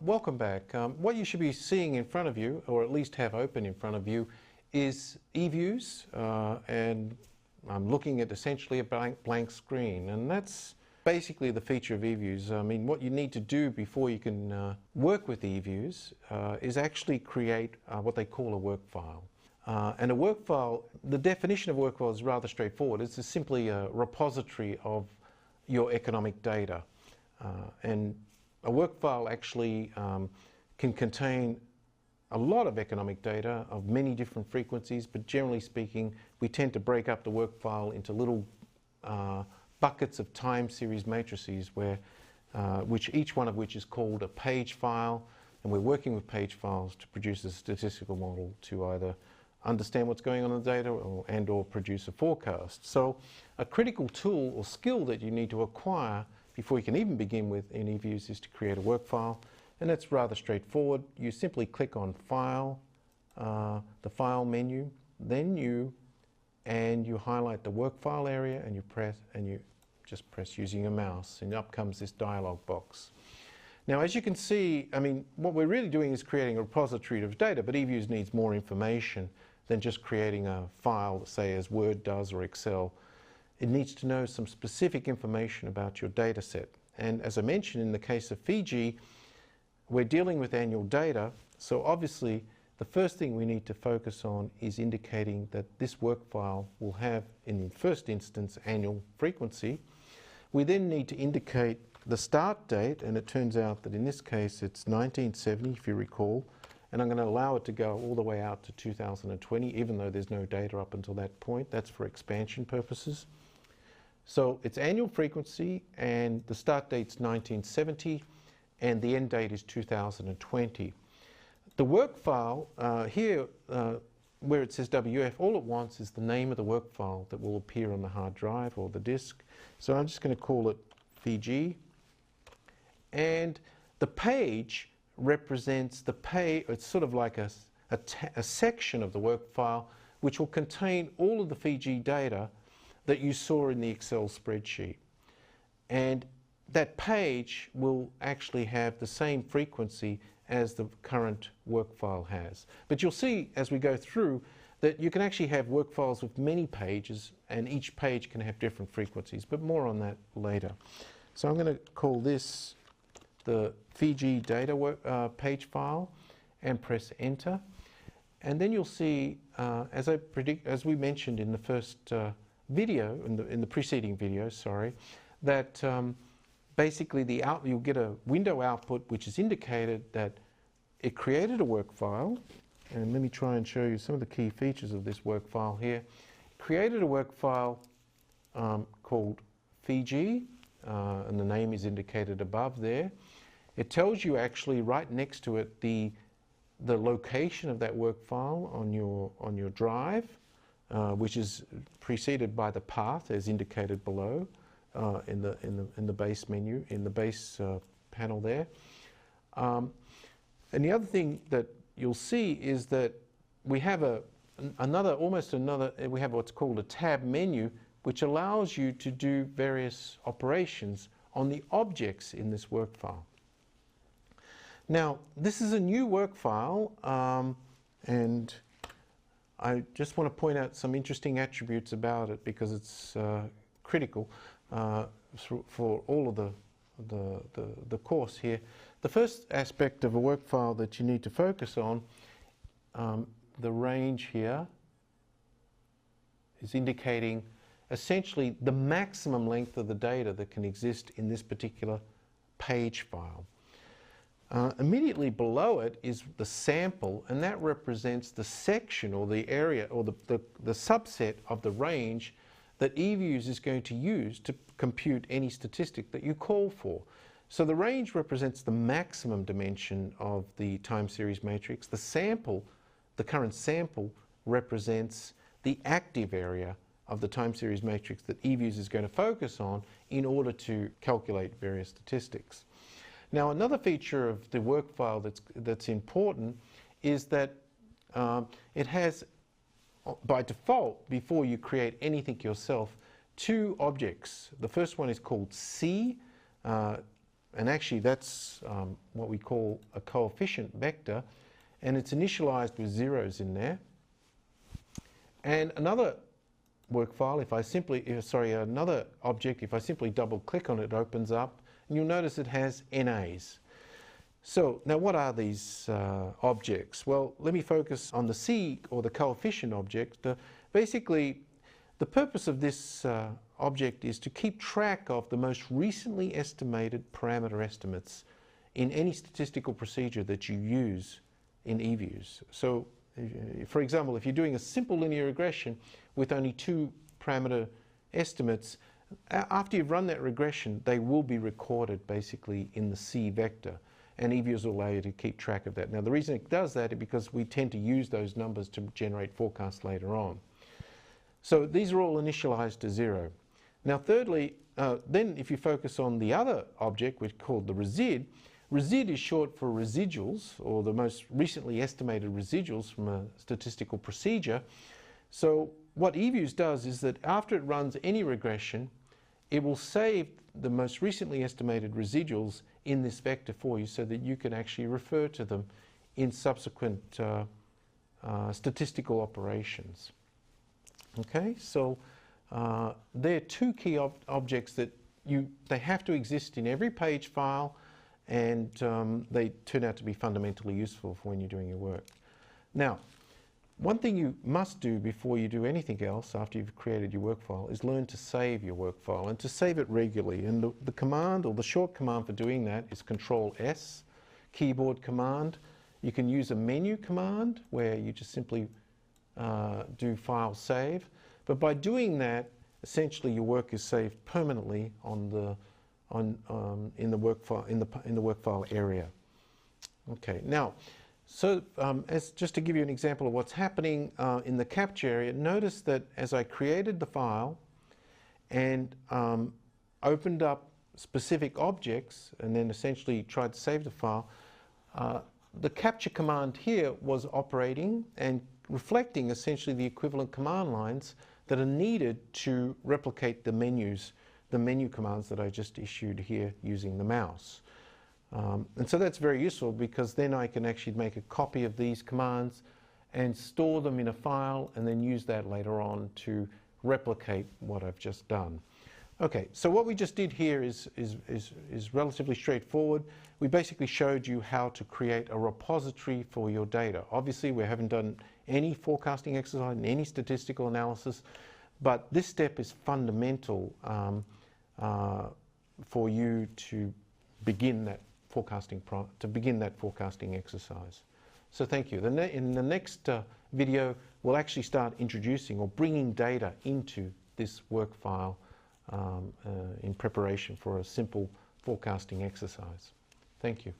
Welcome back. What you should be seeing in front of you, or at least have open in front of you, is Eviews, and I'm looking at essentially a blank screen, and that's basically the feature of Eviews. I mean, what you need to do before you can work with Eviews is actually create what they call a work file. And a work file, the definition of work file is rather straightforward. It's simply a repository of your economic data. And a work file actually can contain a lot of economic data of many different frequencies, but generally speaking, we tend to break up the work file into little buckets of time series matrices, where each one of which is called a page file, and we're working with page files to produce a statistical model to either understand what's going on in the data or produce a forecast. So a critical tool or skill that you need to acquire before you can even begin with in Eviews is to create a work file, and that's rather straightforward. You simply click on File, the File menu, then you highlight the work file area, and you just press using your mouse, and up comes this dialog box. Now, as you can see, I mean, what we're really doing is creating a repository of data, but Eviews needs more information than just creating a file, say as Word does or Excel. It needs to know some specific information about your data set. And as I mentioned, in the case of Fiji, we're dealing with annual data, so obviously the first thing we need to focus on is indicating that this work file will have, in the first instance, annual frequency. We then need to indicate the start date, and it turns out that in this case it's 1970, if you recall, and I'm going to allow it to go all the way out to 2020, even though there's no data up until that point. That's for expansion purposes. So it's annual frequency, and the start date's 1970, and the end date is 2020. The work file here, where it says WF, all it wants is the name of the work file that will appear on the hard drive or the disk. So I'm just going to call it Fiji. And the page represents the it's sort of like a section of the work file which will contain all of the Fiji data that you saw in the Excel spreadsheet. And that page will actually have the same frequency as the current work file has. But you'll see as we go through that you can actually have work files with many pages, and each page can have different frequencies, but more on that later. So I'm going to call this the Fiji data page file and press enter. And then you'll see, as we mentioned in the first video, in the preceding video, sorry, that basically you'll get a window output which is indicated that it created a work file. And let me try and show you some of the key features of this work file here. Created a work file called Fiji, and the name is indicated above there. It tells you actually right next to it the location of that work file on your drive, which is preceded by the path as indicated below in the base menu, in the base panel there. And the other thing that you'll see is that we have we have what's called a tab menu, which allows you to do various operations on the objects in this work file. Now, this is a new work file, and I just want to point out some interesting attributes about it because it's critical for all of the course here. The first aspect of a work file that you need to focus on, the range here, is indicating essentially the maximum length of the data that can exist in this particular page file. Immediately below it is the sample, and that represents the section or the area or the subset of the range that Eviews is going to use to compute any statistic that you call for. So the range represents the maximum dimension of the time series matrix. The sample, the current sample, represents the active area of the time series matrix that Eviews is going to focus on in order to calculate various statistics. Now, another feature of the work file that's important is that it has, by default, before you create anything yourself, two objects. The first one is called C, and actually that's what we call a coefficient vector, and it's initialized with zeros in there. And another workfile, another object, if I simply double click on it, it opens up, and you'll notice it has NAs. So now what are these objects? Well, let me focus on the C, or the coefficient object. Basically, the purpose of this object is to keep track of the most recently estimated parameter estimates in any statistical procedure that you use in Eviews. So, for example, if you're doing a simple linear regression with only 2 parameter estimates, after you've run that regression, they will be recorded basically in the C vector, and Eviews will allow you to keep track of that. Now, the reason it does that is because we tend to use those numbers to generate forecasts later on. So these are all initialized to 0. Now, thirdly, then if you focus on the other object, which is called the resid, resid is short for residuals, or the most recently estimated residuals from a statistical procedure. So what Eviews does is that after it runs any regression, it will save the most recently estimated residuals in this vector for you, so that you can actually refer to them in subsequent statistical operations. Okay, so there are 2 key objects that they have to exist in every page file, and they turn out to be fundamentally useful for when you're doing your work. Now, one thing you must do before you do anything else after you've created your work file is learn to save your work file, and to save it regularly. And the command, or the short command for doing that, is Control-S, keyboard command. You can use a menu command where you just simply do file save. But by doing that, essentially your work is saved permanently in the work file area. Okay, now, so just to give you an example of what's happening in the capture area, notice that as I created the file and opened up specific objects and then essentially tried to save the file, the capture command here was operating and reflecting essentially the equivalent command lines that are needed to replicate the menu commands that I just issued here using the mouse. And so that's very useful, because then I can actually make a copy of these commands and store them in a file, and then use that later on to replicate what I've just done. Okay, so what we just did here is relatively straightforward. We basically showed you how to create a repository for your data. Obviously, we haven't done any forecasting exercise and any statistical analysis, but this step is fundamental for you to begin that forecasting exercise. So thank you. In the next video, we'll actually start introducing or bringing data into this work file in preparation for a simple forecasting exercise. Thank you.